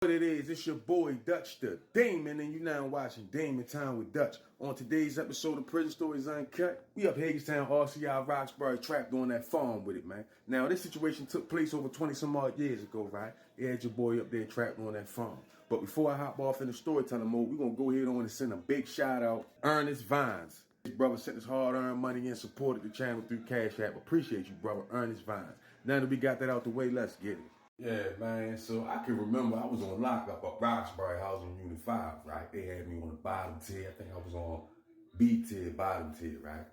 What it is, it's your boy Dutch the Damon, and you now watching Damon Time with Dutch. On today's episode of Prison Stories Uncut, we up Hagerstown, RCI, Roxbury, trapped on that farm with it, man. Now, this situation took place over 20 some odd years ago, right? You had your boy up there trapped on that farm. But before I hop off in the storytelling mode, we're going to go ahead on and send a big shout out, Ernest Vines. His brother sent his hard-earned money and supported the channel through Cash App. Appreciate you, brother, Ernest Vines. Now that we got that out the way, let's get it. Yeah, man, so I can remember I was on lockup at Roxbury House on Unit 5, right? They had me on the bottom tier. I think I was on B tier, bottom tier, right?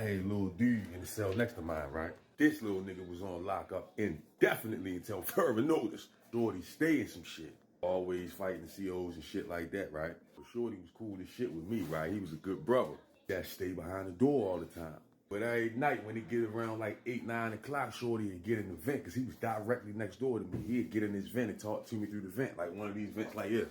I had a little dude in the cell next to mine, right? This little nigga was on lockup indefinitely until further notice. Shorty stay in some shit. Always fighting COs and shit like that, right? But Shorty was cool as shit with me, right? He was a good brother. That stay behind the door all the time. But every night when it get around like 8, 9 o'clock, Shorty would get in the vent because he was directly next door to me. He'd get in his vent and talk to me through the vent, like one of these vents like this.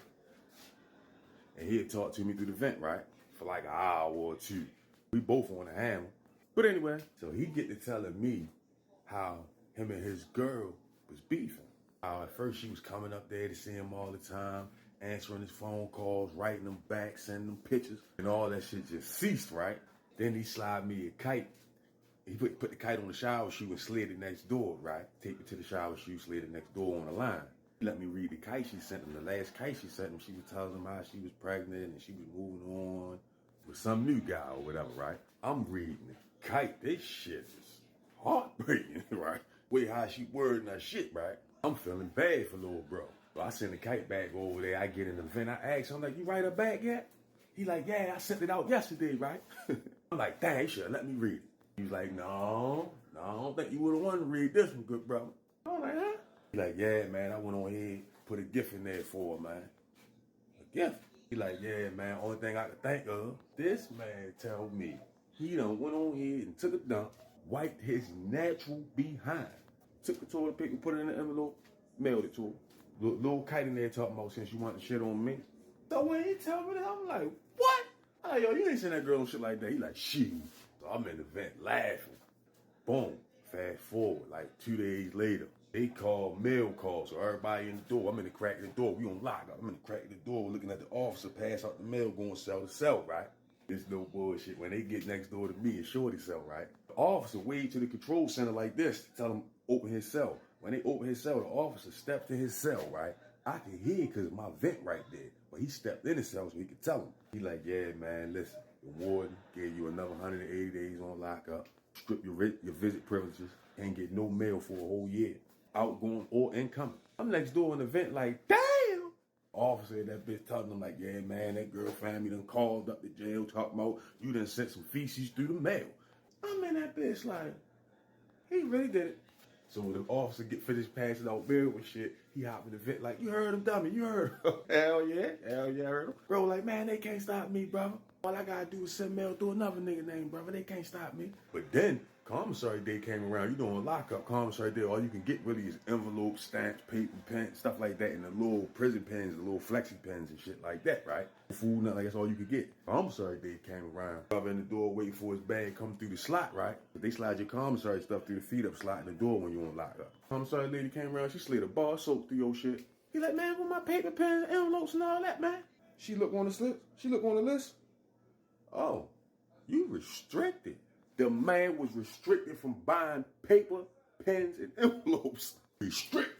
And he'd talk to me through the vent, right? For like an hour or two. We both on the hammer. But anyway, so he get to telling me how him and his girl was beefing. How at first she was coming up there to see him all the time, answering his phone calls, writing them back, sending them pictures, and all that shit just ceased, right? Then he slid me a kite. He put the kite on the shower shoe and slid it next door, right? Take it to the shower shoe, slid it next door on the line. He let me read the kite she sent him. The last kite she sent him, she was telling him how she was pregnant and she was moving on with some new guy or whatever, right? I'm reading the kite. This shit is heartbreaking, right? Way how she wording that shit, right? I'm feeling bad for little bro. So I send the kite back over there. I get in the vent. I ask him, like, you write her back yet? He like, yeah, I sent it out yesterday, right? I'm like, dang, you should let me read it. He was like, no, I don't think you would have wanted to read this one, good brother. I'm like, huh? He like, yeah, man, I went on ahead, put a gift in there for her, man. A gift? He like, yeah, man, only thing I could think of. This man told me he done went on ahead and took a dump, wiped his natural behind, took the toilet paper, put it in the envelope, mailed it to her. Little kite in there talking about since you want to shit on me. So when he told me that, I'm like, what? I'm like, yo, you ain't seen that girl on shit like that. He like, shit. So I'm in the vent laughing. Boom. Fast forward, like 2 days later, they call mail call. So everybody in the door. I'm in the crack of the door. We on lockup. I'm in the crack of the door looking at the officer pass out the mail going cell to cell, right? This no bullshit. When they get next door to me, it's Shorty cell, right? The officer waved to the control center like this to tell him open his cell. When they open his cell, the officer stepped to his cell, right? I could hear because of my vent right there. But he stepped in his cell so he could tell him. He like, yeah, man, listen. The warden gave you another 180 days on lockup. Strip your visit privileges. And get no mail for a whole year. Outgoing or incoming. I'm next door in the vent like, damn. Officer, that bitch telling him like, yeah, man, that girl family done called up the jail talking about you done sent some feces through the mail. I'm in that bitch like, he really did it. So when the officer finished passing out mail and shit, he hopped in the vent like, you heard him, dummy, you heard him. Hell yeah, I heard him. Bro, like, man, they can't stop me, brother. All I gotta do is send mail through another nigga name, brother. They can't stop me. But then, commissary day came around. You know, in lockup, commissary day, all you can get really is envelopes, stamps, paper, pens, stuff like that, and the little prison pens, the little flexi pens and shit like that, right? Food, nothing like that's all you could get. Commissary day came around. Brother in the door waiting for his bag, come through the slot, right? But they slide your commissary stuff through the feed up slot in the door when you on lockup. Commissary lady came around, she slid a bar of soap through your shit. He like, man, with my paper, pens, envelopes, and all that, man. She look on the slip. She look on the list. Oh, you restricted. The man was restricted from buying paper, pens, and envelopes. Restricted.